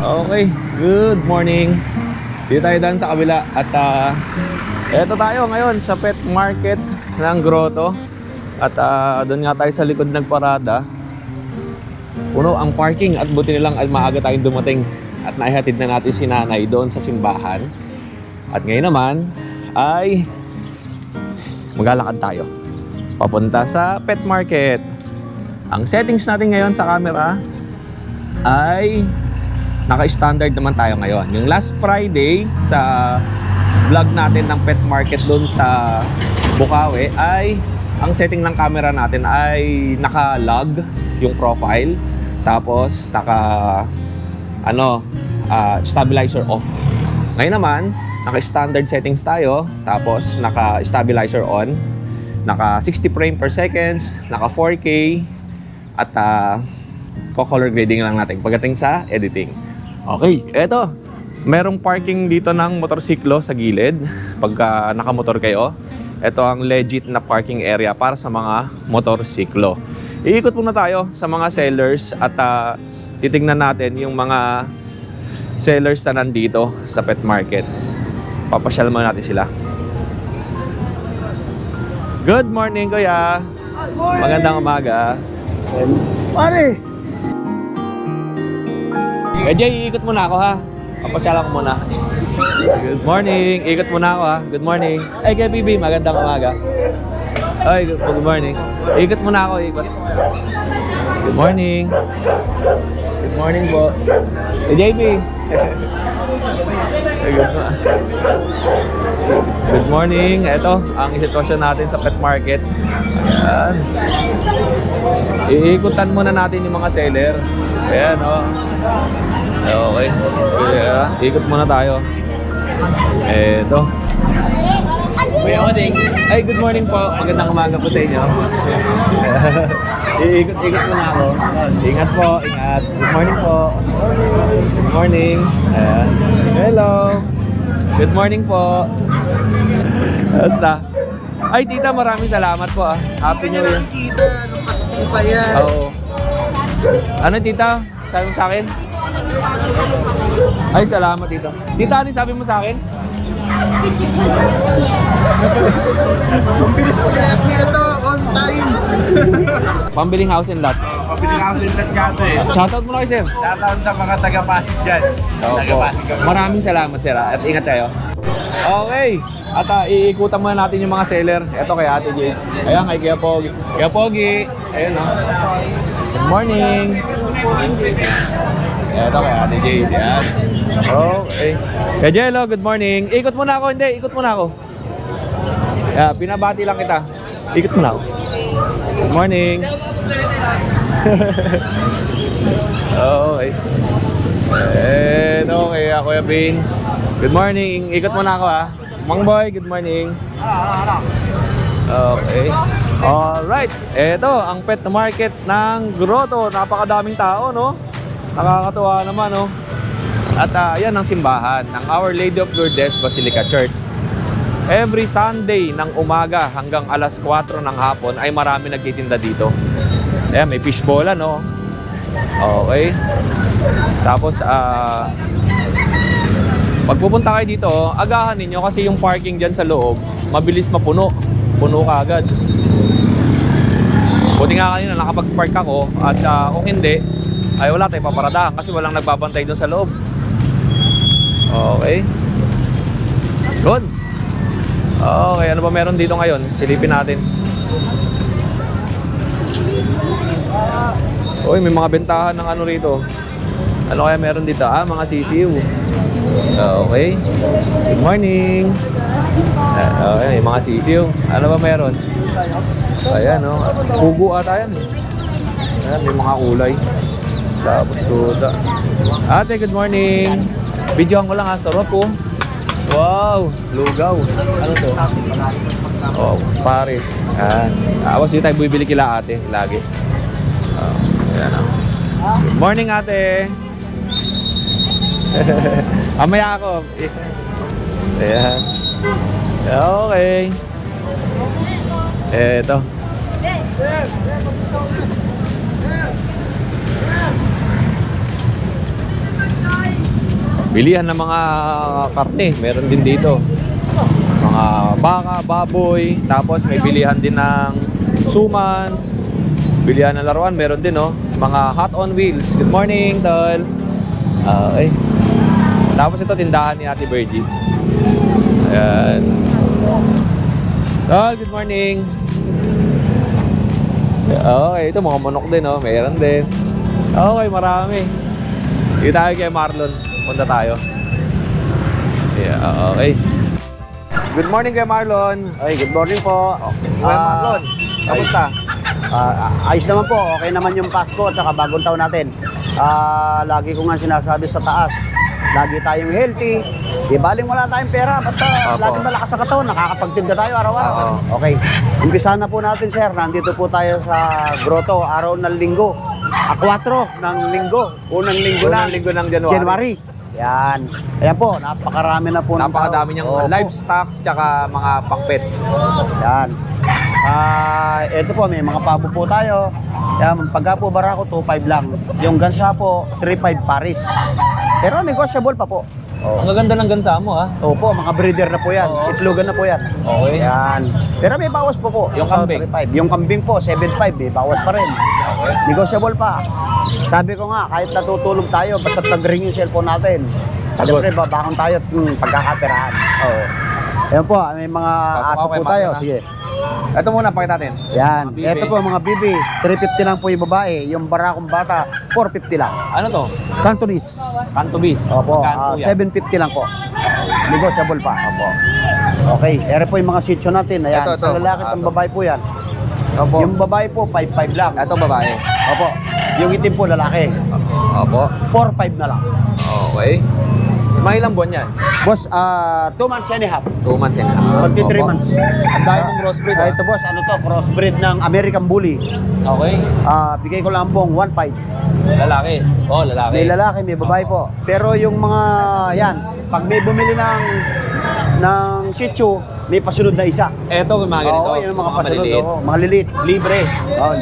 Okay, good morning. Dito tayo daan sa kabila. At eto tayo ngayon sa pet market ng Grotto. At doon nga tayo sa likod nagparada. Puno ang parking at buti nilang ay maaga tayong dumating. At naihatid na natin si nanay doon sa simbahan. At ngayon naman ay maglalakad tayo papunta sa pet market. Ang settings natin ngayon sa camera ay naka-standard naman tayo ngayon. Yung last Friday sa vlog natin ng pet market doon sa Bukawi ay ang setting ng camera natin ay naka-log yung profile, tapos stabilizer off. Ngayon naman naka-standard settings tayo, tapos naka-stabilizer on, naka 60 frame per seconds, naka 4K at color grading lang natin pagdating sa editing. Okay, eto. Merong parking dito ng motorsiklo sa gilid pagka nakamotor kayo. Ito ang legit na parking area para sa mga motorsiklo. Iikot muna tayo sa mga sellers at titignan natin yung mga sellers na nandito sa pet market. Papasyal muna natin sila. Good morning, kuya. Good morning. Magandang umaga. Pare! Jay, iikot muna ako ha. Papasyala ko muna. Good morning. Ikot muna ako ha. Good morning. Ay, kay Bibi, magandang umaga. Ay, good morning. Ikot muna ako, ikot. Good morning. Good morning po. Hey, JB. Good morning. Ito, ang sitwasyon natin sa pet market. Ayan. Iikutan muna natin yung mga seller. Ayan, o. Okay. Yeah. Ikot muna tayo. Eto. Ay, good morning po. Magandang umaga po sa inyo. Iikot-ikot muna ako. Ingat po, ingat. Good morning po. Good morning. Ayan. Hello. Good morning po. Basta. Ay, tita, maraming salamat po ah. Happy New Year. Kita, lupas mo pa yan. Oo. Ano, tita? Sabi mo sa akin? Ay, salamat, tita. Tita, ano sabi mo sa akin? Ang bilis mo kinapin ito, on time. Pambiling house and lot. Pabiling house in that ka ito eh. Shoutout mo na kayo, sir. Shoutout sa mga taga-Pasig dyan. Opo. Taga-Pasig kami. Maraming salamat, sir. At ingat kayo. Okay. At iikutan muna natin yung mga seller. Ito kay Ate J. Ayan, kay Kuya Pogi. Kuya Pogi. Ayan, no? Good morning. Ito kay Ate J. Ayan. Okay. Kaya Jello, good morning. Ikot muna ako. Hindi, ikot muna ako. Yeah, pinabati lang kita. Ikot muna ako. Good morning. Okay. Ito kay Kuya Vince. Good morning. Ikot muna ako ha. Mang Boy, good morning. Okay. Alright. Ito, ang pet market ng Grotto. Napakadaming tao, no? Nakakatuwa naman, no? At yan ang simbahan ng Our Lady of Lourdes Basilica Church. Every Sunday ng umaga hanggang alas 4 ng hapon ay marami nagtitinda dito. Ayan, may fishbowl, no? Okay. Tapos, pag pupunta kayo dito, agahan ninyo kasi yung parking dyan sa loob, mabilis mapuno. Puno ka agad. Buti nga kanina nakapag-park ako at kung hindi, ay wala tayong paparadahan kasi walang nagbabantay doon sa loob. Okay. Good. Okay, ano ba meron dito ngayon? Silipin natin. Uy, may mga bentahan ng ano rito. Ano kaya meron dito? Mga sisiw. Okay. Good morning. Okay, mga sisiw. Ano ba meron? Ayan, no? Pugo ata yan. Ayan, may mga kulay. Tapos tuta. Ate, good morning. Videoan ko lang ha. Sarap po. Wow, lugaw. Ano to? Oh, Paris. Ayan. Awas dito tayo bibili kila ate. Lagi. Ayan, no? Good morning, ate. Amaya ako. Ayan. Okay. Eto. Bilihan ng mga karne, meron din dito. Mga baka, baboy, tapos may bilihan din ng suman, bilihan ng laruan, meron din no. Mga hot on wheels. Good morning, Tol. Okay. Tapos ito tindahan ni Ate Virgie. Ayan. Tol, good morning. Okay, ito mga manok din no, meron din. Okay, marami. Dito tayo kay Marlon. Punta tayo. Yeah, okay. Good morning kay Marlon. Ay, good morning po. Kuya Marlon, kamusta? Ayos naman po. Okay naman yung Pasko at saka bagong taon natin. Lagi ko nga sinasabi sa taas, lagi tayong healthy. Di baling wala tayong pera, basta Opo. laging malakas sa katawan, nakakapagtinda tayo araw-araw. Oo. Okay. Umpisa na po natin, sir. Nandito po tayo sa grotto, araw ng linggo. 4 ng linggo. Unang linggo Unang linggo ng January. Yan. Ayan po, napakarami na po ng Napakadami tao. niyang Opo. livestock tsaka mga pang-pet. Yan. Ito po, may mga pabo po tayo. Yan, pagka po barako, 2.5 lang. Yung gansa po, 3.5 paris. Pero negotiable pa po. Ang gaganda ng gansa mo ha. Opo, mga breeder na po yan. Oo. Itlogan na po yan. Okay. Yan. Pero may bawas po po. Yung Sa kambing? 3.5. Yung kambing po, 7.5 eh. Bawas pa rin. Okay. Negotiable pa. Sabi ko nga, kahit natutulog tayo, basta nag-ring yung cellphone natin. Sagot. Siyempre, babangon tayo at pagkakaperahan. Oo. Ayan po, may mga Pasok aso ako kay po tayo. Makina. Sige. Ito muna, pakita natin. Yan. Mga bibi. Ito po mga bibi. 350 lang po yung babae. Yung barakong bata, 450 lang. Ano to? Cantonese. Cantobis. Opo, Magkano po yan? 750 lang po. Negotiable pa. Opo. Okay, ere po yung mga sitio natin. Ayan, Ito. sa lalaki at sa Aso. babae po yan. Opo. Yung babae po, 5.5 lang. Ito babae. Opo. Yung itim po, lalaki. Opo. 4.5 na lang. Okay. Mga ilang buwan yan? Boss, 2 months and a half. 2 months and a half. Magti 3 Opo. months. Ang dami mong crossbreed Ito boss, ano to? Crossbreed ng American Bully. Okay. Bigay ko lang pong 1.5. Lalaki. Oh, lalaki. May lalaki, may babae po. Pero yung mga yan, pag may bumili ng Shih Tzu, may pasunod na isa. Eto, yung mga ganito. Oo, yun ang mga pasunod. maliliit. Oo, mga lilit. Libre.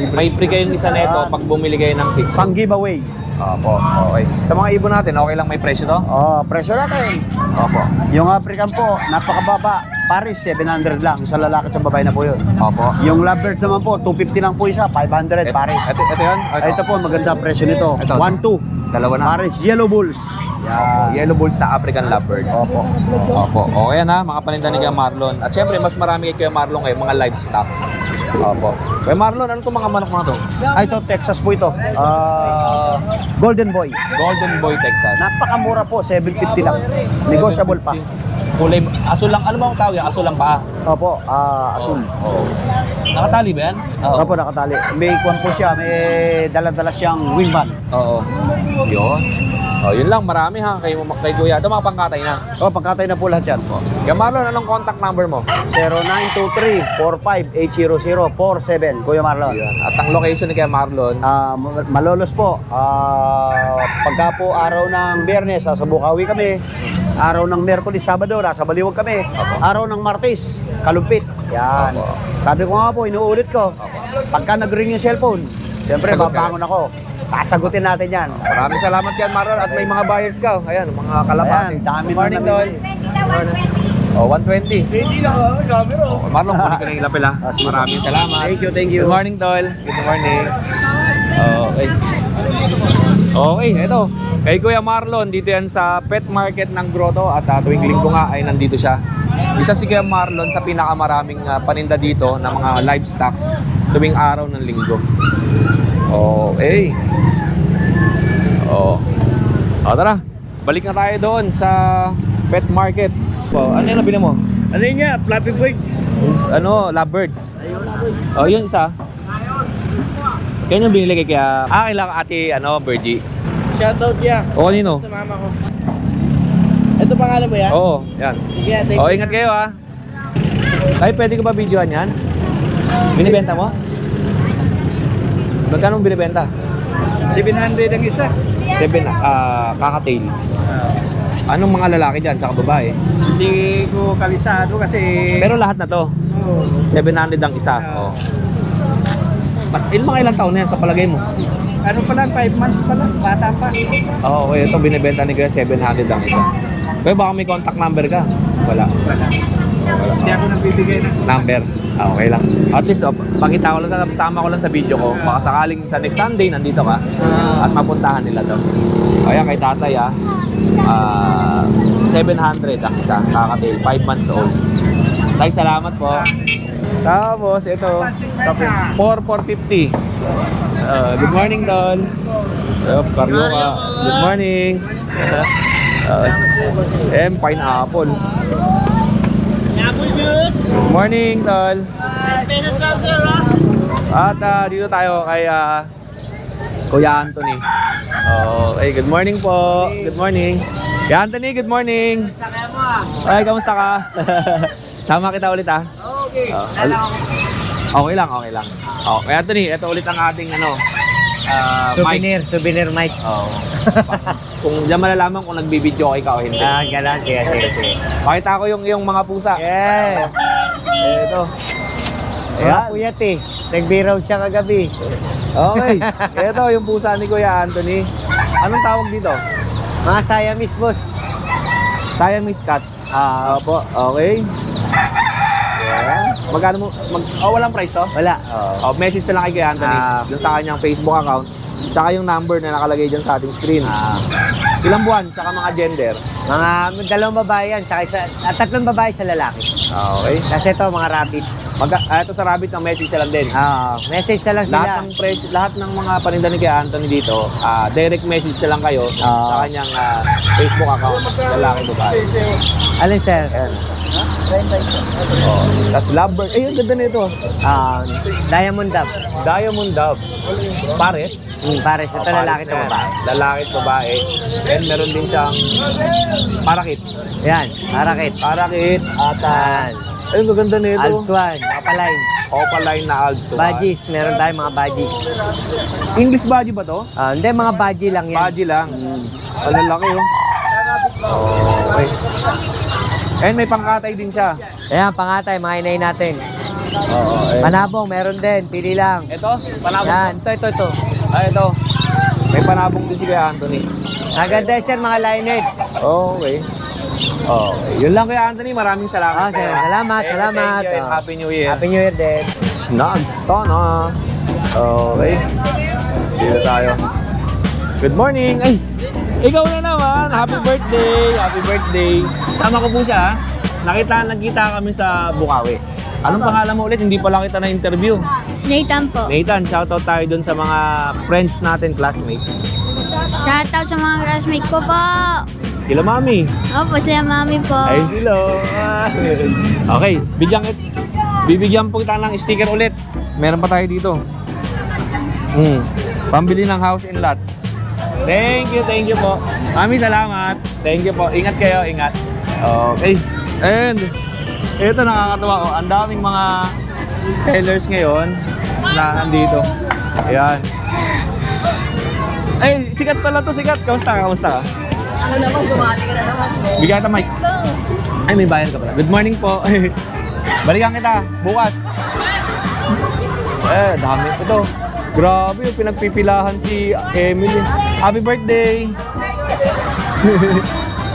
Libre. May free kayong isa neto Yan. pag bumili kayo ng 6. Pang giveaway. Opo. Okay. Sa mga ibon natin, okay lang may presyo to? Presyo natin. Opo. Yung African po, napakababa. Paris, 700 lang. Sa lalaki at sa babae na po yun. Opo. Yung lovebird naman po, 250 lang po isa. 500 Paris. Ito yun? Ito po, maganda presyo nito. Ito. 1-2. Dalawa na. Paris, Yellow Bulls. Opo. Yellow Bulls na African Lovebirds. Opo. Opo. Okay na, mga paninda ni Kuya Marlon. At syempre, mas marami kay Kuya Marlon ngayon, mga livestocks. Opo. Kuya Marlon, ano itong mga manok na to? Ito, Texas po ito. Golden Boy. Golden Boy, Texas. Napakamura po, 750 lang. Negotiable pa. 750. Kulay, aso lang, ano ba ang tawag yan? Aso lang pa. Opo, asul. Oo. Nakatali ba yan? Oo. Opo, nakatali. May kwan po siya, may dala-dala siyang wingman. Oo. Yun. Oh, yun lang, marami ha, kay Kuya. Ito mga pangkatay na. Pagkatay na po lahat yan. Kuya Marlon, anong contact number mo? 0923-45-800-47. Kuya Marlon. Yun. At ang location ni Kuya Marlon, Malolos po. Pagka po araw ng Biyernes, sa Bukawi kami. Araw ng Miyerkules, Sabado, nasa Baliwag kami. Opo. Araw ng Martes, Kalumpit. Yan. Opo. Sabi ko nga po, inuulit ko. Pagka nag-ring yung cellphone, siyempre Sagot ka. babangon ako. Sasagutin natin yan. maraming salamat Kuya Marlon at may mga buyers ka. Ayan, mga kalapati. Ayan, dami Good morning, na Tol. Oh, 120. Oh, Marlon, kunin ko na yung lapel ha. Sige. Maraming salamat. Thank you. Good morning, Tol. Good morning. Okay. Okay, ito. Kay Kuya Marlon, dito yan sa pet market ng Grotto at tuwing linggo nga ay nandito siya. Isa si Kuya Marlon sa pinakamaraming paninda dito ng mga livestocks tuwing araw ng linggo. Okay. Tara. Balik na tayo doon sa pet market. Ano yung nabili mo? Ano yun niya? Flappy Bird. Ano, lovebirds. Oh, yun isa. Yan yung binili kay kaya kailangan ate Virgie. Shoutout niya. O kanino? Sa mama ko. Ito pangalan mo yan? Oo, yan. Sige, thank O, you. ingat kayo ha. Ay, pwede ko ba videoan yan? Binibenta mo? Magkano mo binibenta? 700 ang isa. 7, kakatail. Anong mga lalaki dyan, tsaka babae? Hindi ko kalisado kasi... Pero lahat na to, 700 ang isa. Oh. Mga ilang taon na yan sa palagay mo? ano pa lang, 5 months pa lang, bata pa. Oo, okay. Ito binibenta ni Kuya 700 ang isa. Kuya, baka may contact number ka? Wala. Wala. Wala. Hindi ako nagbibigay ng Number? Okay lang. At least, pakita ko lang, kasama ko lang sa video ko. Baka sakaling sa next Sunday, nandito ka. At mapuntahan nila to. Kaya kay tatay 700 ang isa, kakatail, 5 months old. Tay, salamat po. Tapos, ito, sa 4,450. Good morning, Tol. Karyoka. Good morning. Pineapple. Apple juice. Good morning, Tol. Pesos lang, sir, At dito tayo kay Kuya Anthony. Okay, good morning po. Good morning. Kuya Anthony, good morning. Sakay mo. Ay, kamusta ka? Sama kita ulit Okay. Okay lang, okay lang. Kuya Anthony, ito ulit ang ating mic. Souvenir mic. Kung diyan malalaman kung nagbibideo ka o hindi. Galang. Sige. Pakita ko yung mga pusa. Yeah. Ito. Ayan. Puyat eh. Nagbiraw siya kagabi. Okay. Ito yung pusa ni Kuya Anthony. Anong tawag dito? Mga Siamese, boss. Siamese cat. Opo. Okay. Yeah. Magkano mo? Walang price to? Wala. Message na lang kay Kuya Anthony. Doon sa kanyang Facebook account. Tsaka yung number na nakalagay dyan sa ating screen. Ilang buwan? Tsaka mga gender. Mga 2 babae yan, saka 3 babae sa lalaki. Okay. Kasi ito, mga rabbit. Ito sa rabbit ng message na lang din. Message na lang sila. Lahat ng mga paninda ni Kuya Anthony dito, direct message na lang kayo sa kanyang Facebook account. Lalaki babae. Alin, sir? Ayan. Tapos lovebird. Ang ganda nito. Diamond Dove. Diamond Dove. Pares. Pares. Ito lalaki, ito babae. Lalaki at babae. And meron din siyang parakit. Yan, parakit. Parakit at ang gaganda nito. Alswan, Opaline. Opaline na Alswan. Badgies, meron tayong mga badgies. English badgie ba to? Hindi, mga badgie lang yan. Badgie lang. Ang lalaki Okay. And may pangkatay din siya. Ayan, pangatay, mga inay natin. Oo. Panabong, meron din. Pili lang. Ito, panabong. Yan, ito. Ito. May panabong din si Kuya Anthony. Maganda, sir, mga linehead. Okay. Yun lang Kuya Anthony. Maraming salamat. Sir, salamat. Thank you and Happy New Year. Happy New Year din. Snugs Tana. Okay. Dito tayo. Good morning. Ay, ikaw na naman. Happy birthday. Happy birthday. Sama ko po siya. Nagkita kami sa Bukawi. Anong pangalan mo ulit? Hindi pala kita na-interview. Nathan po. Nathan, shoutout tayo dun sa mga friends natin, classmates. Shoutout sa mga classmates ko po. Kila mami. Opo, sila mami po. Ay, sila. Okay, bibigyan po kita ng sticker ulit. Meron pa tayo dito. Pambili ng house and lot. Thank you po. Mami, salamat. Thank you po. Ingat kayo, ingat. Okay. And ito nakakatuwa. Ang daming mga sellers ngayon na nandito. Ayan. Ay, sikat pala to, sikat. Kamusta ka? Ano naman, bumati ka na naman. Bigyan kita mic. Ay, may bayan ka pala. Good morning po. Balikan kita. Bukas. Dami po to. Grabe yung pinagpipilahan si Emily. Happy birthday!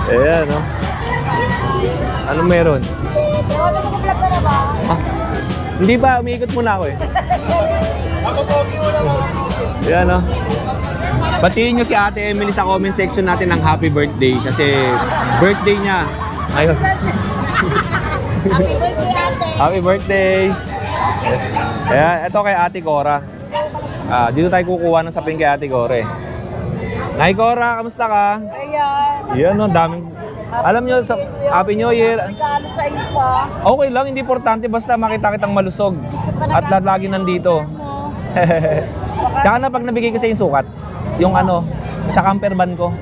Ayan, no? Anong meron? Hindi ba? Umiikot muna ako eh. Ayan, no? Batiin nyo si Ate Emily sa comment section natin ng happy birthday kasi birthday niya. Ayun. Happy birthday! Ayan, ito kay Ate Cora. Dito tayo kukuha ng sapin kay Ate Cora eh. Nay Cora, kamusta ka? Ayan. Yan, no, daming... Alam nyo, sa Happy New Year. Regalo sa iyo pa. Okay lang, hindi importante basta makita kitang malusog. At lagi nandito. Tsaka na pag nabigay ko sa yung sukat, yung sa camper van ko.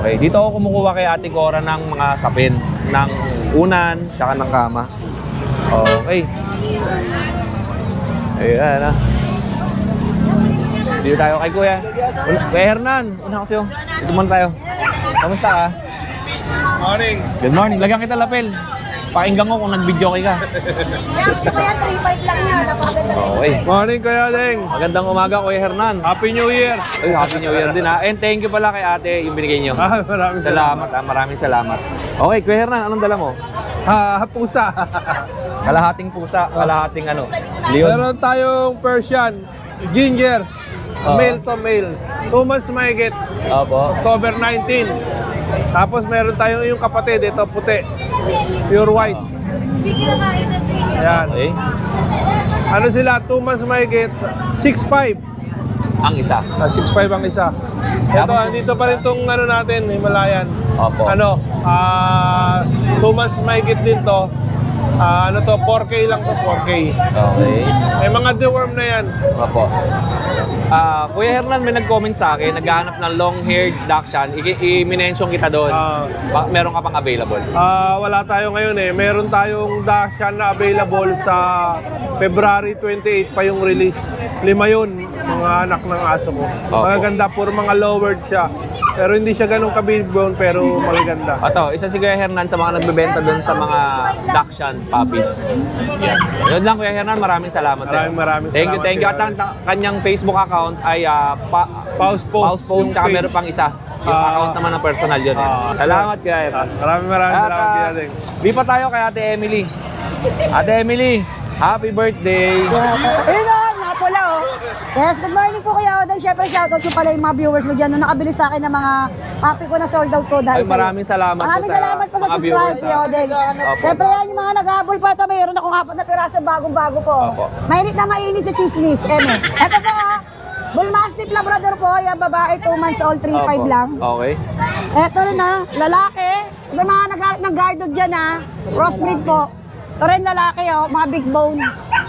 Okay, dito ako kumukuha kay Ate Cora ng mga sapin. Ng unan, tsaka ng kama. Okay. Ayan, dito tayo kay Kuya. Kuya Hernan, una kasi yung. Dito muna tayo. Kamusta ka? Morning. Good morning. Lagyan kita lapel. Pakinggan ko kung nag-video ka. Yan, gusto ko yan, 3.5 lang yan. Napakaganda sa Okay. Morning, Kuya Deng. Magandang umaga, Kuya Hernan. Happy New Year. Ay, Happy New Year din ha. And thank you pala kay ate yung binigay nyo. Maraming Salamat ha, maraming salamat. Okay, Kuya Hernan, anong dala mo? Pusa. Kalahating pusa, kalahating ano? Leon. Meron tayong Persian, Ginger, male to male. 2 months mahigit, Opo. October 19. Tapos meron tayong yung kapatid, ito puti, pure white. Ayan. Okay. Ano sila, 2 months mahigit, 6'5". Ang isa. 6'5 ang isa. Ito, dito pa rin itong ano natin, Himalayan. Opo. Ano, 2 months mahigit din to. Ano to, 4K lang to, 4K. Okay. May mga deworm na yan. Opo. Kuya Hernan, may nag-comment sa akin, naghahanap ng long-haired Dachshund. I-mention kita doon. Meron ka pang available? Wala tayo ngayon eh. Meron tayong Dachshund na available sa February 28 pa yung release. 5 yun, mga anak ng aso ko. Opo. Magaganda, puro mga lowered siya. Pero hindi siya ganun ka-big bone, pero magaganda. Ito, isa si Kuya Hernan sa mga nagbebenta doon sa mga Dachshund puppies. Yan. Yun lang, Kuya Hernan, maraming salamat sa iyo. Maraming Thank you, salamat, thank you. At Kuya ang kanyang Facebook account ay Pause post. Post, Yung tsaka page. meron pang isa. Yung account naman ng personal yun. Salamat, Kuya Hernan. Maraming salamat, Kuya Deng. Di pa tayo kay Ate Emily. Ate Emily, happy birthday! Ayun na, napula oh. Yes, good morning po Kuya Oden. Siyempre, shoutout ko pala yung mga viewers mo dyan. Nung nakabili sa akin ng mga copy ko na sold out ko Ay, dahil sa'yo. maraming salamat Maraming po sa salamat po sa mga subscribe, viewers, Kuya Oden. Opo. Siyempre yan, yung mga nag-habol pa ito, mayroon akong 4 na piraso bagong-bago po. Opo. Mainit na mainit sa chismis, Eme. Ito po ah, Bull Mastiff Labrador po, yung babae, 2 months old, 3.5 Opo. lang. Okay. Eto rin na, lalaki. May mga nag-guarded dyan ha. Crossbreed po. Ito rin lalaki oh, mga big bone.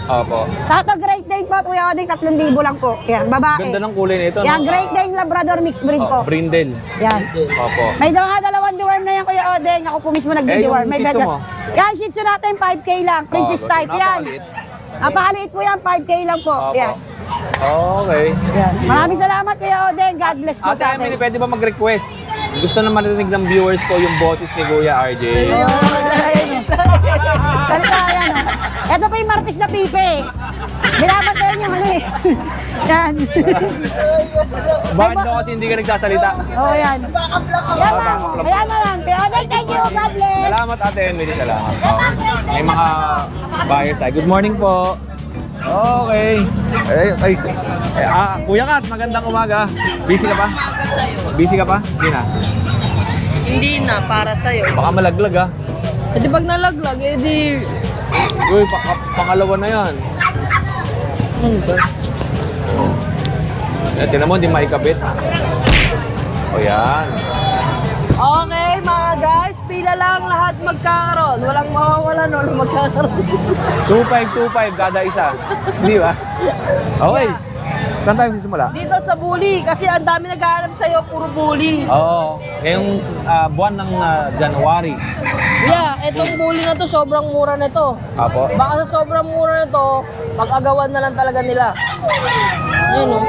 Opo. Sa ito, Great Dane po, Kuya Oding, 3,000 lang po. Yan, babae. Ganda ng kulay nito. Yan, no? Great Dane Labrador mixed breed po. Brindle. Yan. Opo. May dalawang deworm na yan, Kuya Oding. Ako po mismo nagdi-deworm. yung May Shih Tzu ganyan. mo? Yan, Shih Tzu natin, 5K lang. Princess Oh, type, yan. napakaliit. Napakaliit po yan, 5K lang po. Opo. Yan. Okay. Yan. Maraming salamat, Kuya Oding. God bless po Ate sa Emily, atin. pwede ba mag-request? Gusto na marinig ng viewers ko yung boses ni Kuya RJ. Salita yan. Ito pa yung Martis na pipe. Binabantayan yung ano eh. Yan. Bakit daw kasi hindi ka nagsasalita? Oo, yan. Yan lang. Kaya na lang. Kaya na, thank you. God bless. Salamat Ate Emily, salamat. May mga buyers tayo. Good morning po. Okay. Kuya Kat, magandang umaga. Busy ka pa? Busy ka pa? Hindi na. Hindi na, para sa'yo. Baka malaglag ah. E di pag nalaglag, eh di... Uy, pangalawa na yan. Tinan mo, hindi maikabit. O yan. Okay mga guys, pila lang lahat magkakaroon. Walang mawawalan, walang magkakaroon. 2,525 kada isa. Hindi ba? Okay. Saan tayo sisimula? Dito sa bully, kasi ang dami naghahanap sa'yo, puro bully. Oo. Ngayong buwan ng January. Yeah, etong bully na to, sobrang mura na to. Apo. Baka sa sobrang mura na to, pag-agawan na lang talaga nila. Yun o.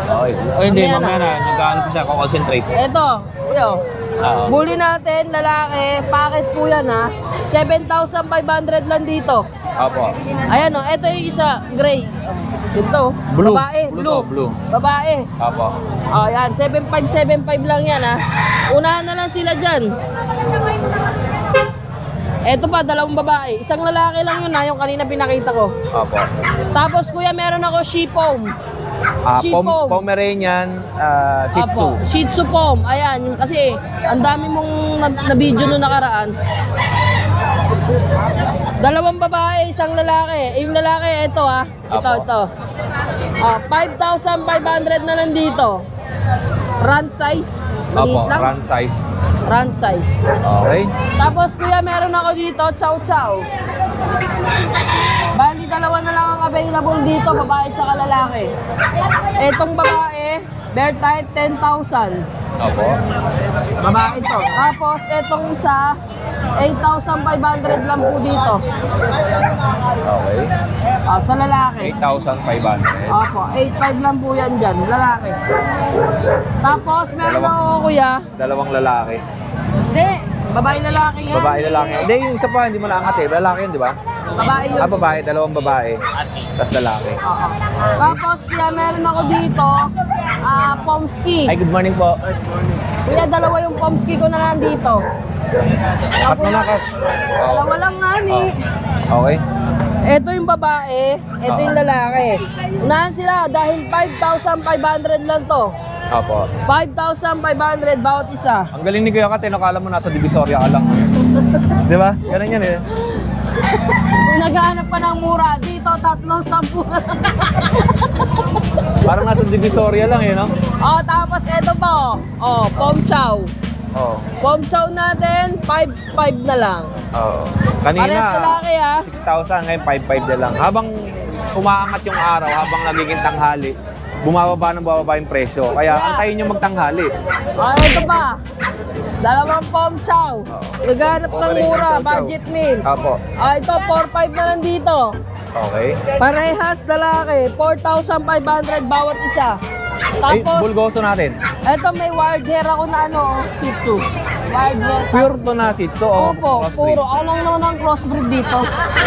Okay. O hindi, Mamaya mamaya na. Nag-ano ko siya, concentrate. Eto, yo. Oo. Bully natin, lalaki, packet po yan ha. 7,500 lang dito. Apo. Ayan o, eto yung isa, gray. Ito, Blue. babae, Blue blue. to, blue. Babae. Apo. O yan, 7,575 lang yan ha. Unahan na lang sila dyan. Eto pa, dalawang babae. Isang lalaki lang yun ha, yung kanina pinakita ko. Apo. Tapos kuya, meron ako Shih Pom. Shih Pom. Pomeranian, Shih Tzu. Apo, Shih Tzu Pom. Ayan, yung kasi ang dami mong na-video nung nakaraan. Dalawang babae, isang lalaki. Yung lalaki, ito ha. Ito, Apo. ito. 5,500 na lang dito. Run size. Maliit Apo, lang. run size. Run size. Okay. Tapos kuya, meron ako dito, chow chow. Bali, dalawa na lang ang available dito, babae at lalaki. Etong babae, bear type, 10,000. Apo. Babae ito. Tapos, etong isa, 8,500 lang po dito. Okay. Sa lalaki. 8,500. Opo, 8,500 lang po yan dyan, lalaki. Tapos, meron ako kuya. Dalawang lalaki. Hindi, Babae lalaki yan. Babae, lalaki. Hindi, yung isa pa, hindi mo naangat eh. Lalaki yun, di ba? Babae yun. Babae, dalawang babae. Tapos lalaki. Oo. Tapos kaya meron ako dito, Pomsky. Ay, good morning po. Kuya, dalawa yung Pomsky ko na nandito. Cut mo na, cut. Dalawa lang nga ni. Okay. Ito yung babae, ito yung lalaki. Unahan sila dahil 5,500 lang to. Opo. 5,500 bawat isa. Ang galing ni Kuya Kat, nakala mo nasa Divisoria ka lang. Di ba? Ganun yan eh. Kung naghahanap ka ng mura, dito 3,10. Parang nasa Divisoria lang eh, no? Oh, tapos ito po, Pom Chow. Oo. Pom Chow natin, 5,500 na lang. Oo. Kanina, Parehas lalaki, 6,000, ngayon 5,500 na lang. Habang umaangat yung araw, habang nagiging tanghali, bumababa yung presyo. Kaya antayin nyo magtanghali. Ito pa. Dalawang Pom Chow. Naghahanap ng mura, budget meal. Opo. Ito, 4,500 na lang dito. Okay. Parehas lalaki, 4,500 bawat isa. Ay, Tapos, bulgoso natin. ito may wired hair ako na Shih Tzu. Wired hair. Pure to na Shih Tzu o Opo, crossbreed? puro. Ako lang naman ang crossbreed dito.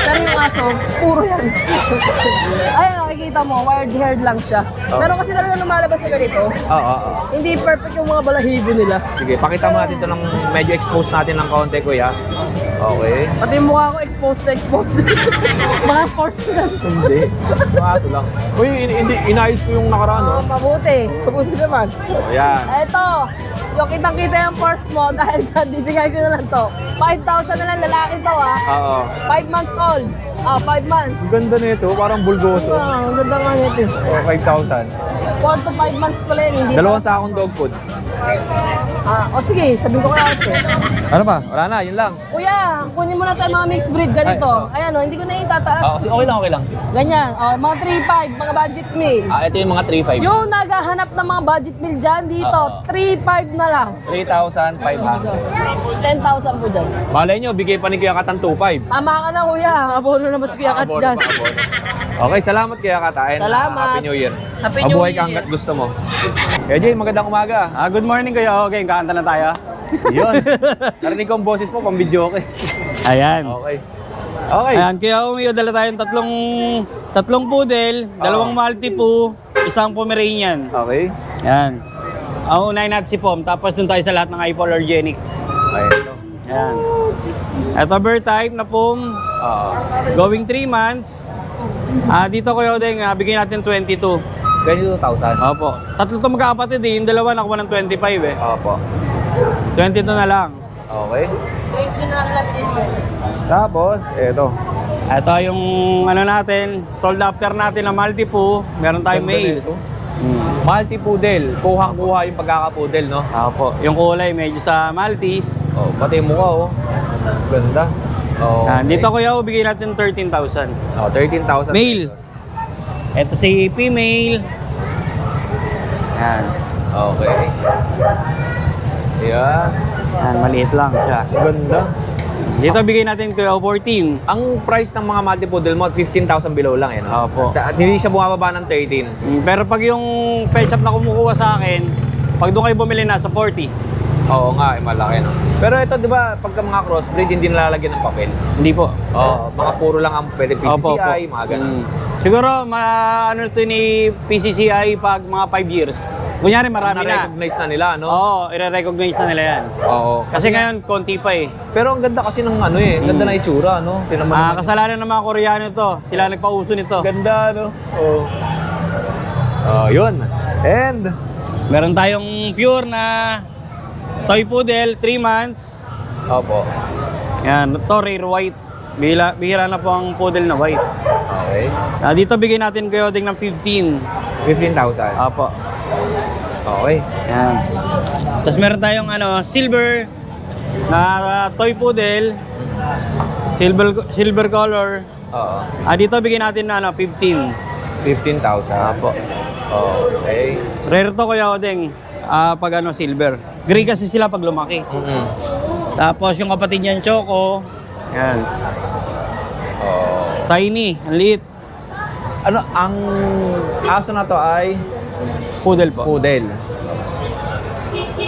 Pero yung aso, puro yan. Ay, nakikita mo, wired hair lang siya. Pero kasi talaga lumalabas sa ganito, Oo. hindi perfect yung mga balahibo nila. Sige, pakita mo natin ito ng medyo expose natin ng kaunti, Kuya. Okay. Pati yung mukha ko exposed na exposed. Mga force ko lang. Hindi. Maaso lang. Uy, inayos ko yung nakaraan, no? Mabuti. Mabuti naman. Ayan. Ito, yung kitang-kita yung force mo dahil bibigay ko na lang to. 5,000 na lang lalaki to Oo. 5 months old. 5 months. Ang ganda nito, parang bulgoso. Ang ganda nga nito. 5,000. 4 to 5 months pala yun. Hindi Dalawang sakong dog food. sige, sabihin ko kaya ito. Ano pa? Wala na, yun lang. Kuya, kunin mo na tayo mga mixed breed ganito. Ayan hindi ko na itataas. Okay lang, okay lang. Ganyan, mga 3,500, mga budget meal. Ito yung mga 3,500. Yung naghahanap ng mga budget meal dyan, dito, 3,500 na lang. 3,500. 10,000 po dyan. Malay nyo, bigay pa ni Kuya Kat ang 2,500. Tama ka na kuya, abono na mas kuya kat Abono dyan. pa, abono. Okay, salamat Kuya Kat. Salamat. Happy New Year. Happy New Mabuhay ka Year. hanggat gusto mo. Kaya Jay, magandang umaga. Good morning Kuya Oge, kakanta na tayo. Yun. Narinig ko ang boses mo, pang video okay. Ayan. Okay. Okay. Ayan, Kuya Oge, dala tayong tatlong poodle, dalawang Maltipoo, isang Pomeranian. Okay. Ayan. Ang unahin natin si Pom, tapos dun tayo sa lahat ng hypoallergenic. Okay, ito. Ayan. Ito bird type na Pom, going 3 months. Dito Kuya Odeng, bigyan natin 22. 22,000. Opo. Tatlo to magkakapatid eh. Yung dalawa nakuha ng 25 eh. Opo. 22 na lang. Okay. Wait, dinakalat din siya. Tapos, ito. Ito yung ano natin, sold after natin na Maltipoo. Meron tayong male. Multi-poodle. Kuhang-kuha yung pagkaka-poodle, no? Opo. Yung kulay medyo sa Maltese. Oh, pati yung mukha, oh. Ganda. Oh, Dito Kuya, bigyan natin 13,000. 13,000 Male. pesos. Ito si female. Yan. Okay. Yan. Yan, maliit lang siya. Ganda. Dito bigyan natin Kuya 14. Ang price ng mga multi-poodle mo, 15,000 below lang, eh, no? Opo. At hindi siya bumababa ng 13. Pero pag yung pet shop na kumukuha sa akin, pag doon kayo bumili na sa 40. Oo nga, malaki, no? Pero ito, di ba, pagka mga crossbreed, hindi nalalagyan ng papel. Hindi po. Oo, mga puro lang ang pwede Opo, PCCI, opo. mga ganun. Siguro, ano ito ni PCCI pag mga 5 years. Kunyari, marami na. Na-recognize na nila, no? Oo, i-recognize na nila yan. Oo. Kasi ngayon, konti pa eh. Pero ang ganda kasi ng ano eh, ang ganda na itsura, no? Tingnan mo naman. Kasalanan ng mga Koreano to. Sila nagpauso nito. Ganda, no? Oo. Yun. And, Meron tayong pure na toy poodle, 3 months. opo. Yan, to rare white. Bihira na po ang poodle na white. Okay. Dito bigyan natin kayo ding ng 15. 15,000. Apo. Okay. Yan. Tapos meron tayong silver na toy poodle. Silver color. Oo. Dito bigyan natin na 15. 15,000. Apo. Okay. Rare to Kuya Odeng. Pag silver. Gray kasi sila pag lumaki. Mm-hmm. Tapos yung kapatid niyan Choco. Yan. Oh. Tiny, ang liit. Ano, ang aso na to ay Poodle po. poodle.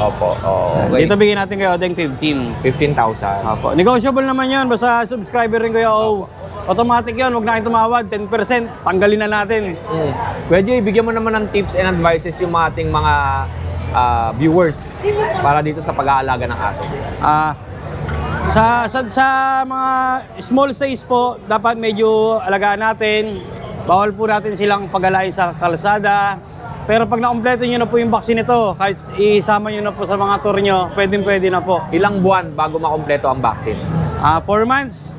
Opo. Okay. Dito bigyan natin kayo Odeng 15. 15,000. Opo. Negotiable naman yun. Basta subscriber rin kayo. Automatic yun. Huwag na kayo tumawad. 10%. Tanggalin na natin. Kuya Jay, bigyan mo naman ng tips and advices yung mga ating mga viewers para dito sa pag-aalaga ng aso. Sa mga small size po, dapat medyo alagaan natin. Bawal po natin silang pag-alain sa kalsada. Pero pag nakompleto nyo na po yung vaccine nito, kahit isama nyo na po sa mga tour nyo, pwede na po. Ilang buwan bago makompleto ang vaccine? 4 months,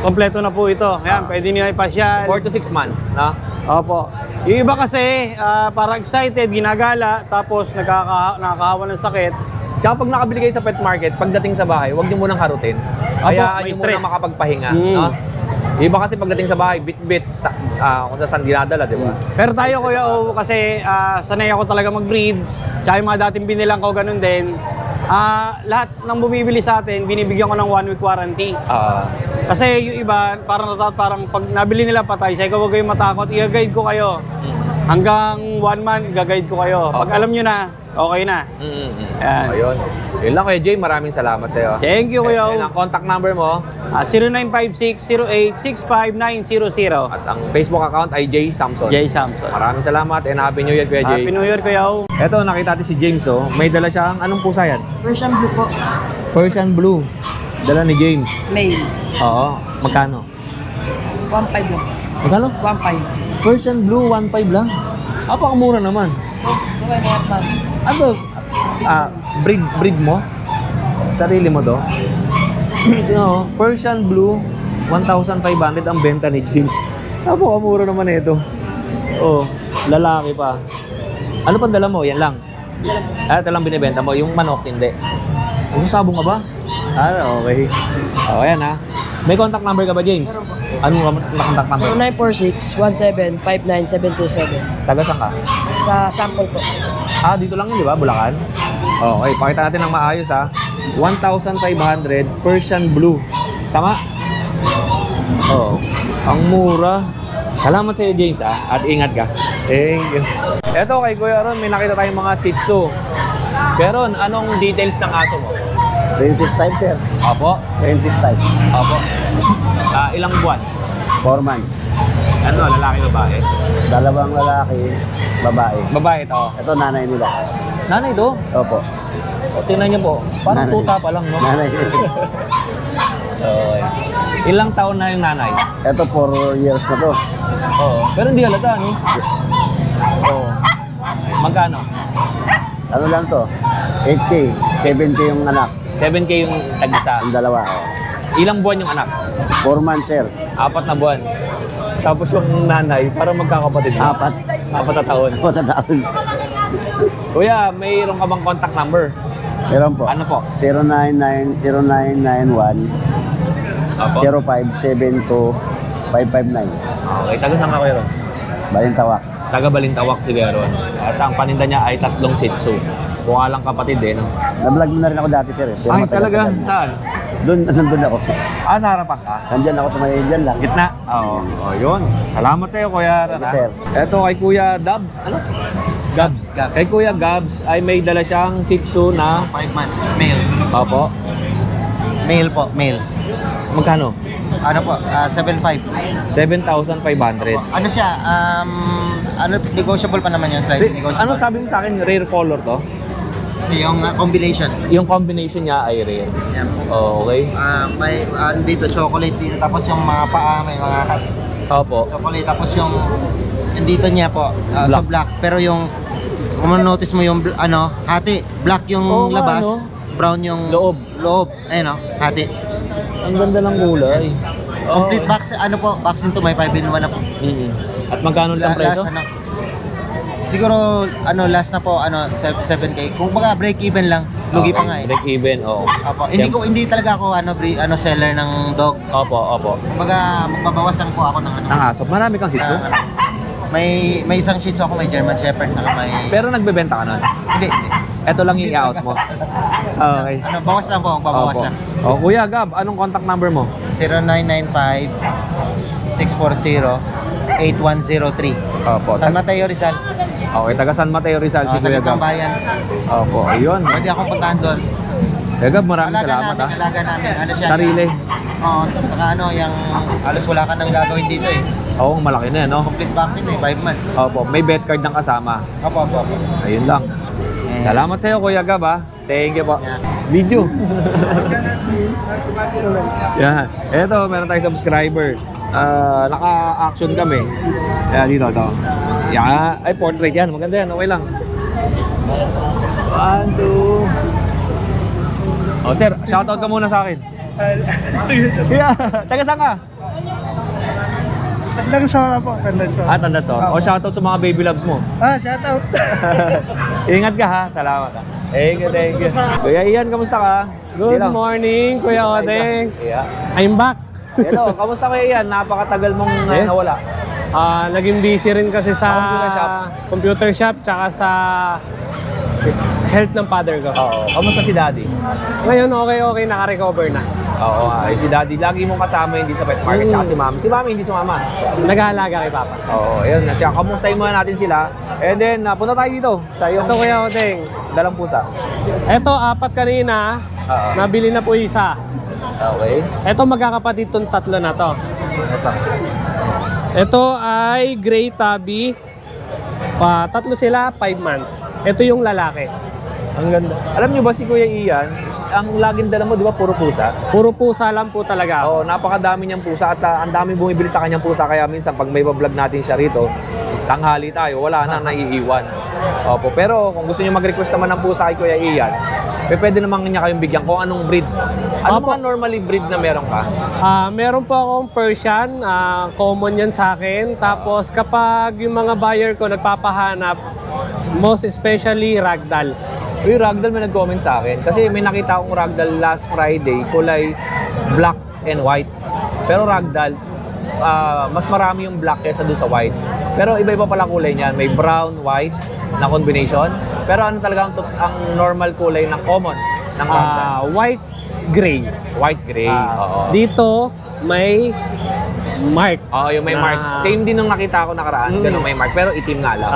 kompleto na po ito. Ayan, pwede nyo ipasyal. 4 to 6 months, no? Opo. Yung iba kasi, parang excited, ginagala, tapos nakakahawa ng sakit. Tsaka pag nakabili kayo sa pet market, pagdating sa bahay, huwag niyo munang harutin. Kaya may nyo stress. muna makapagpahinga. No? Iba kasi pagdating sa bahay, bit-bit, kung saan dinadala, di ba? Pero tayo kuya, kasi sanay ako talaga mag-breed. Tsaka yung mga dating binilang ko, ganun din. Lahat ng bumibili sa atin, binibigyan ko ng 1 week warranty. Kasi yung iba, parang pag nabili nila patay, sabi ko huwag kayong matakot, i-guide ko kayo. Hanggang 1 month, i-guide ko kayo. Pag alam nyo na, okay na. Yan. Ayun. Yun lang Kuya Jay, maraming salamat sa iyo. Thank you kuya. And ang contact number mo 0956-08-65900. at ang Facebook account ay Jay Samson. Jay Samson. Maraming salamat and Happy New Year Kuya Jay. Happy New Year kuya. Eto, nakita natin si James, oh. May dala siyang, anong pusa yan? Persian Blue po. Persian Blue. Dala ni James. Male. Oo. Magkano? 1.5 lang. Magkano? 1.5. Persian Blue, 1.5 lang. Apakamura naman. Okay na yan, man. Ano? Breed mo? Sarili mo to? No, Persian Blue, 1,500 ang benta ni James. Apakamura naman ito. Oh, lalaki pa. Ano pang dala mo? Yan lang. Ito lang binibenta mo. Yung manok, hindi. Sabong ka ba? Okay. Ayan ha. May contact number ka ba, James? Anong contact number? 0946-1759-727. Taga saan ka? Sa sample po. Dito lang yun, di ba? Bulacan? Okay, pakita natin ng maayos ha. 1,500 Persian Blue. Tama? Oo. Ang mura. Salamat sa iyo, James ha. At ingat ka. Thank you. Eto kay Kuya Ron, may nakita tayong mga Shih Tzu. Pero anong details ng aso mo? Princess type sir. Opo. Princess type. Opo. Ilang buwan? 4 months. Ano, lalaki babae? Dalawang lalaki, babae. Babae ito. Ito nanay nila. Nanay to? Opo. O, tingnan niyo po. Parang Nanay. tuta pa lang, no? Nanay. Okay. Ilang taon na yung nanay? Ito 4 years na to. Oo. Pero hindi halata, no? Oo. Magkano? Ano lang to? 8K. 7K yung anak. 7K yung tag-isa. Ang dalawa. Ilang buwan yung anak? 4 months sir. 4 na buwan. Tapos yung nanay, parang magkakapatid. 4. 4 na taon. 4 na taon. Kuya, mayroon ka bang contact number? Meron po. Ano po? 0992-0572-559. Okay, taga saan ka Kuya Ron? Balintawak. Taga Balintawak si Kuya Ron. At ang paninda niya ay 3 Shih Tzu. Mukha lang kapatid eh, no? Na-vlog mo na rin ako dati sir. Pero Ay, matagal talaga? tagal. Saan? Nandun ako. Sa harapan ka? Nandyan ako sa may dyan lang. Gitna? Oo. Yun. Salamat sa'yo, Kuya Ron. Thank you, sir. Ito kay Kuya Dab. Ano? Gabs. Kay Kuya Gabs ay may dala siyang Shih Tzu na... 5 months, male. Opo. Male po, male. Magkano? Ano po, 7.5. 7,500. Ano siya, negotiable pa naman yung slide. Negotiable. Ano sabi mo sa akin, rare color to? Yung combination. Yung combination niya ay rare. Yan po. Okay. May dito, chocolate dito. Tapos yung mga paa, may mga Opo. chocolate. Tapos yung dito niya po, Black. so black. Pero yung, kung notice mo yung, hati, black yung Oo nga, labas. no? Brown yung Loob. Ayun hati. Ang ganda ng kulay. Complete box, vaccine to, may 5-in-1 na po. At magkano lang presyo? Last, siguro, last na po, 7K. Kung baga, break even lang. Lugi pa nga eh. Break even, oo. Apo. Hindi talaga ako, seller ng dog. Opo. Kumbaga, magbabawas lang po ako ng Ang aso, marami kang Shih Tzu? may isang Shih Tzu ako, may German Shepherd, saka may... Pero nagbebenta ka nun? Hindi. Ito lang yung i-out mo. Okay. Bawas lang po, magbabawas Opo. lang. Kuya Gab, anong contact number mo? 0995-640-8103. Opo. San Mateo, Rizal. Okay, taga San Mateo Rizal si Sa Kuya Gitang Gab. Bayan. Opo, ayun. Pwede akong puntahan doon. Kuya Gab, maraming salamat ha. Alaga namin. Ano siya? Sarili. Oo, saka ano, yung halos wala ka nang gagawin dito eh. Oo, malaki na no? Complete vaccine eh, 5 months. Opo, may vet card ng kasama. Opo. Ayun lang. Salamat sa iyo, Kuya Gab ha. Thank you po. Video. Yan. Eto, meron tayong subscriber. Naka-action kami. Kaya dito, to. Yan. Ay, portrait yan. Maganda yan. Okay lang. 1, 2. Oh, sir, shoutout ka muna sa akin. Yeah. Taga saan ka? Tandang po, Tandang Ah, Tandason. O, shoutout sa mga baby loves mo. shout out. Ingat ka ha. Salamat ha. Thank you. Kuya Ian, kamusta ka? Good Hello. morning, Kuya Odeng. Yeah. I'm back. Hello, kamusta Kuya Ian? Napakatagal mong Yes. nawala. Naging busy rin kasi sa Computer shop. computer shop tsaka sa health ng father ko. Oo. Kamusta si Daddy? Ngayon, okay, naka-recover na. Oo. Si Daddy, lagi mong kasama hindi sa pet market. Tsaka si Mami. Si Mami hindi sumama. Nag-aalaga kay Papa. Oo. Ayun. Siya, kamustahin muna natin sila. And then, punta tayo dito sa iyong Ito, Kuya Odeng. dalang pusa. Ito, 4 kanina. Oo. Nabili na po isa. Okay. Ito, magkakapatid tong 3 na to. Ito. Ito ay Gray Tabby. 3 sila, 5 months. Ito yung lalaki. Ang ganda. Alam niyo ba si Kuya Ian, ang laging dala mo, di ba, puro pusa? Puro pusa lang po talaga. Oo, napakadami niyang pusa at ang daming bumibili sa kanyang pusa kaya minsan pag may vlog natin siya rito, tanghali tayo, wala na naiiwan. Opo, pero kung gusto niyo mag-request naman ng pusa kay Kuya Ian, pwede naman niya kayong bigyan kung anong breed. Ano Opo. mga normally breed na meron ka? Meron po akong Persian, common yan sa akin. Tapos kapag yung mga buyer ko nagpapahanap, most especially Ragdoll. Uy, Ragdoll may nag-comment sa akin. Kasi may nakita akong Ragdoll last Friday, kulay black and white. Pero Ragdoll, mas marami yung black kaysa doon sa white. Pero iba-iba pala kulay niyan. May brown, white na combination. Pero ano talaga ang normal kulay ng common ng Ragdoll? White, gray. White, gray. Oo. Dito, may mark. Oo, yung may mark. Same din nung nakita ko nakaraan. Ganun may mark. Pero itim nga lang.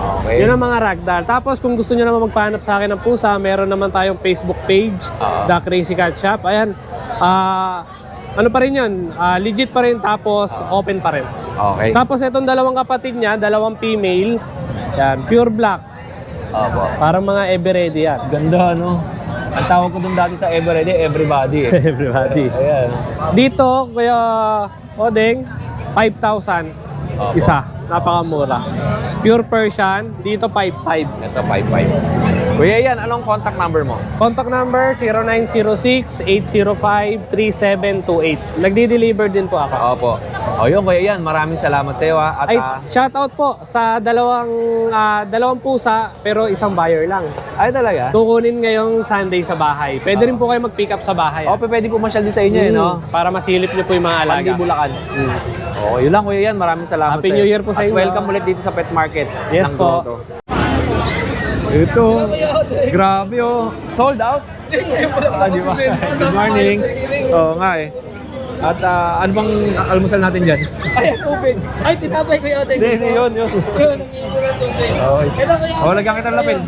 Okay. Yun ang mga Ragdoll. Tapos kung gusto nyo naman magpahanap sa akin ng pusa, meron naman tayong Facebook page, The Crazy Cat Shop. Ayan. Ano pa rin yun? Legit pa rin, tapos open pa rin. Okay. Tapos itong dalawang kapatid niya, dalawang female. Yan, pure black. Opo. Parang mga ever-ready yan. Ganda, no? Ang tawag ko dun dati sa everyday, everybody. Everybody. Ayan. Dito, Kuya Odeng, 5,000 isa. Napakamura. Pure Persian, dito 5,500. Ito, 5-5. Kuya Ian, anong contact number mo? Contact number 0906-805-3728. Nagdi-deliver din po ako. Opo. O yun, Kuya Ian, maraming salamat sa iyo ha. At Ay, shout out po sa dalawang pusa pero isang buyer lang. ay talaga? Kukunin ngayong Sunday sa bahay. Pwede rin po kayo mag-pick up sa bahay. O, pwede pumasyal din sa inyo, eh, no? Para masilip niyo po yung mga alaga. Pandi Bulacan. O, yun lang, Kuya Ian, maraming salamat Happy sa iyo. New Year po sa At inyo. welcome ulit dito sa Pet Market. Yes ng po. Grotto. Ito, grabe oh. Sold out? Di ba? Good morning. Oo nga eh. At ano bang almusal natin dyan? Ay, tubig. Ay, tinapay ko yung ating. Hindi, yun. Yun, nangihingi ng tubig. Ito ko yung... Oh, lagyan kita ng lapel.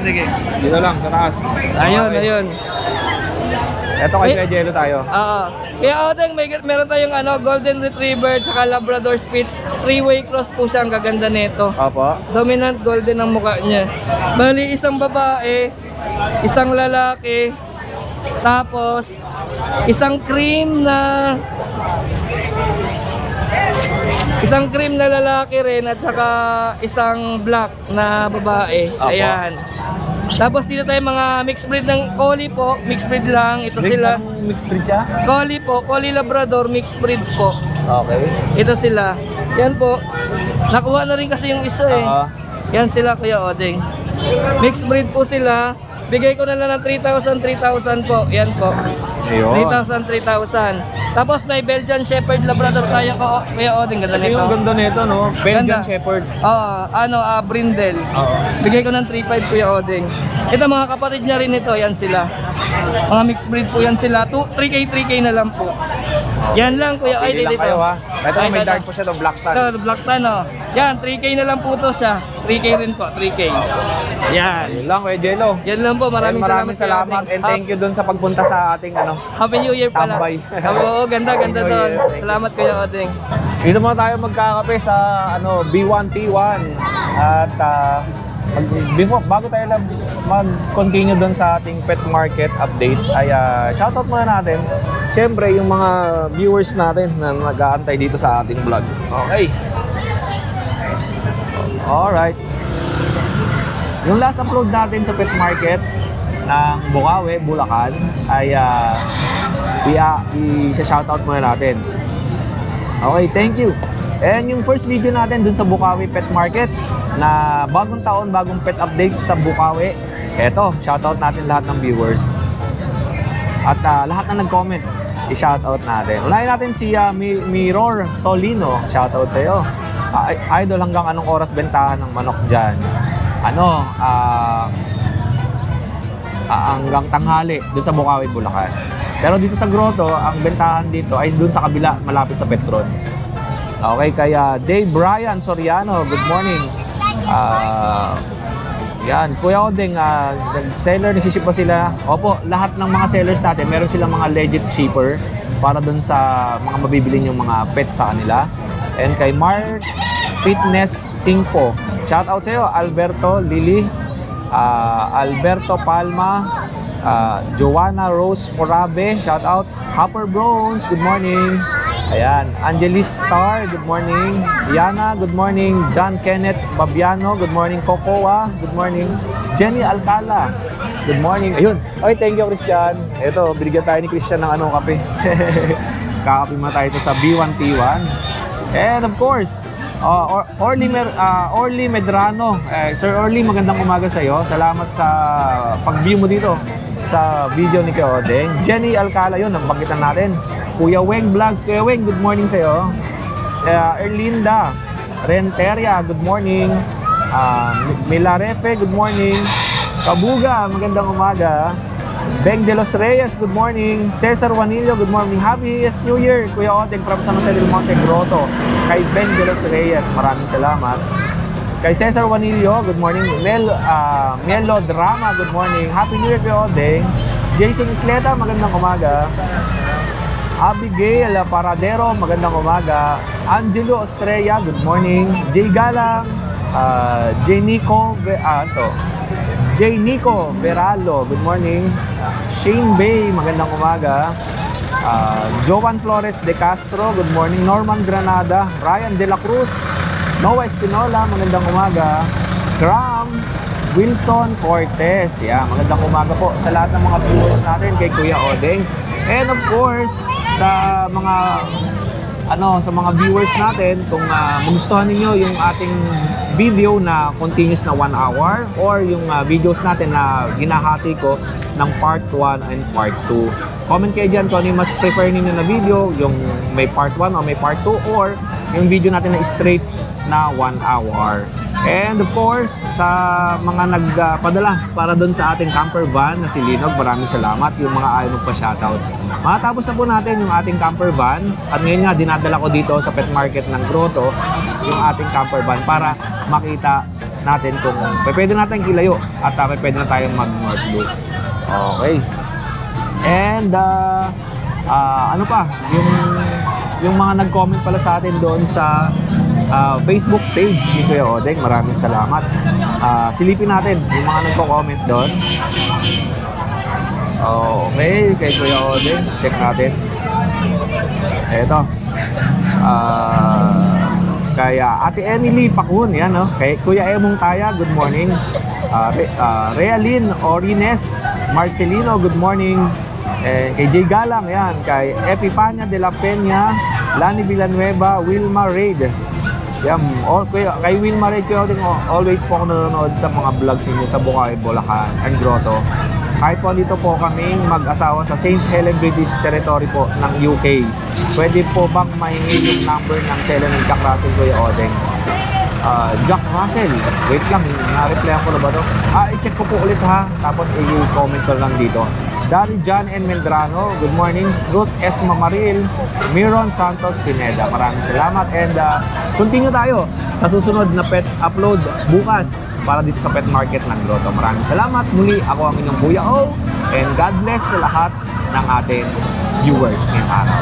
Sige. Dito lang, sa taas. Ayun. Ito kay Kuya Jello tayo. Oo. Kaya Odeng, meron tayong Golden Retriever tsaka Labrador Spitz. 3-way cross po siya. Ang gaganda nito. Opo. Dominant golden ang mukha niya. Bali, isang babae, isang lalaki, tapos isang cream na lalaki rin at saka isang black na babae. Apo. Ayan. Tapos dito tayo mga mixed breed ng collie po. Mixed breed lang. Ito sila. Mixed breed siya? Collie po. Collie Labrador mixed breed po. Okay. Ito sila. Yan po. Nakuha na rin kasi yung isa eh. Yan sila, Kuya Odeng. Mixed breed po sila. Bigay ko na lang ng 3,000 po. Yan po. Ayun. 3,000. Tapos may Belgian Shepherd Labrador tayo ko. Kuya Odeng, ganda Ito yung nito. ganda nito, no? Belgian Ganda. Shepherd. Brindle. Oo. Bigay ko ng 3,500 Kuya Odeng. Ito mga kapatid niya rin ito, yan sila. Mga mixed breed po yan sila. 3K na lang po. Yan lang, Kuya Pili Oydeng lang dito. kayo ha. Ito Ay, may ito. dark po siya, black tan. Ito, black tan, oh. Yan, 3K na lang po to siya. 3K rin po, 3K. Yan. Yun lang, Kuya Jello. Yan lang po, maraming Maraming salamat. salamat and thank you dun sa pagpunta sa ating ano. Happy New Year pala. Tambay. Oo, ganda Happy New doon. Year. Thank you. Salamat Kuya Oydeng. Dito muna tayo magkakape sa ano B1T1 at bago tayo mag-continue doon sa ating pet market update ay shoutout muna natin syempre yung mga viewers natin na nag-aantay dito sa ating vlog. Okay. Alright. Yung last upload natin sa pet market ng Bukawi, Bulacan ay i-shoutout muna natin. Okay, thank you. And yung first video natin dun sa Bukawi Pet Market na bagong taon, bagong pet update sa Bukawi. Eto, shoutout natin lahat ng viewers. At lahat na nag-comment, i-shoutout natin. Unahin natin si Miror Solino. Shoutout sa iyo. Idol, hanggang anong oras bentahan ng manok dyan? Hanggang tanghali dun sa Bukawi, Bulacan. Pero dito sa Grotto, ang bentahan dito ay dun sa kabila, malapit sa Petron. Okay, kaya Dave Brian Soriano, good morning. Yan, Kuya Oydeng, seller, nagsiship ba sila? Opo, lahat ng mga sellers natin, meron silang mga legit shipper para dun sa mga mabibili yung mga pets sa kanila. And kay Mark Fitness 5, shout out sa iyo, Alberto Lili, Alberto Palma, Joanna Rose Morabe, shout out. Hopper Bronze, good morning. Ayan, Angelis Star, good morning. Diana, good morning. John Kenneth Babiano, good morning. Cocoa, good morning. Jenny Alcala, good morning. Ayun, okay, thank you Christian. Ito, binigyan tayo ni Christian ng kape. Kakape muna tayo ito sa B1T1. And of course, Orly Medrano. Sir Orly, magandang umaga sa iyo. Salamat sa pag-view mo dito sa video ni Kuya Oydeng. Jenny Alcala, yun, ang banggitan natin. Kuya Weng Vlogs, Kuya Weng, good morning sa iyo. Erlinda Renteria, good morning. Milarefe, good morning. Kabuga, magandang umaga. Beng de los Reyes, good morning. Cesar Juanillo, good morning. Happy New Year, Kuya Oydeng from San Jose del Monte, Grotto. Kay Beng de los Reyes, maraming salamat. Kay Cesar Juanillo, good morning. Melo Drama, good morning. Happy New Year, Kuya Oydeng. Jason Isleta, magandang umaga. Abigail Paradero, magandang umaga. Angelo Estrella, good morning. Jay Galang, J. Nico Veralo, good morning. Shane Bay, magandang umaga. Jovan Flores de Castro, good morning. Norman Granada, Ryan De La Cruz, Noah Espinola, magandang umaga. Graham Wilson Cortez, yeah, magandang umaga po sa lahat ng mga viewers natin kay Kuya Oydeng. And of course, sa mga viewers natin, kung magustuhan niyo yung ating video na continuous na 1 hour or yung videos natin na ginahati ko ng part 1 and part 2. Comment kayo dyan kung ano yung mas prefer niyo na video, yung may part 1 o may part 2 or yung video natin na straight na 1 hour. And of course, sa mga nagpadala para doon sa ating camper van na si Linog, maraming salamat. Yung mga ayaw magpa-shoutout. Matapos na po natin yung ating camper van. At ngayon nga, dinadala ko dito sa pet market ng Grotto yung ating camper van para makita natin kung pwede natin ilayo at pwede na tayong mag-north loop. Okay. And ano pa, yung mga nag-comment pala sa atin doon sa Facebook page ni Kuya Oydeng, maraming salamat. Silipin natin yung mga nagko-comment doon. Okay, kay Kuya Oydeng, check natin. Eto. Kaya Ate Emily Pakun, yan, no? Kay Kuya Emong Taya, good morning. Realin Orines Marcelino, good morning. Kay Jay Galang, yan. Kay Epifania de la Peña, Lani Villanueva, Wilma Raid. Yan. Kay Wilma Raid, always po ako nanonood sa mga vlogs niyo sa Bukawi, Bulacan, and Grotto. Kahit po dito po kaming mag-asawa sa St. Helens British Territory po ng UK. Pwede po bang mahingi yung number ng seller ng Jack Russell, Kuya Oydeng? Jack Russell, wait lang, na-reply ko na ba ito? I-check ko po ulit ha, tapos i-comment ko lang dito. Dari John N. Meldrano, good morning. Ruth S. Mamaril, Miron Santos Pineda, maraming salamat. And continue tayo sa susunod na pet upload bukas para dito sa pet market ng Grotto. Maraming salamat. Muli, ako ang inyong Kuya O. And God bless sa lahat ng ating viewers ngayong araw.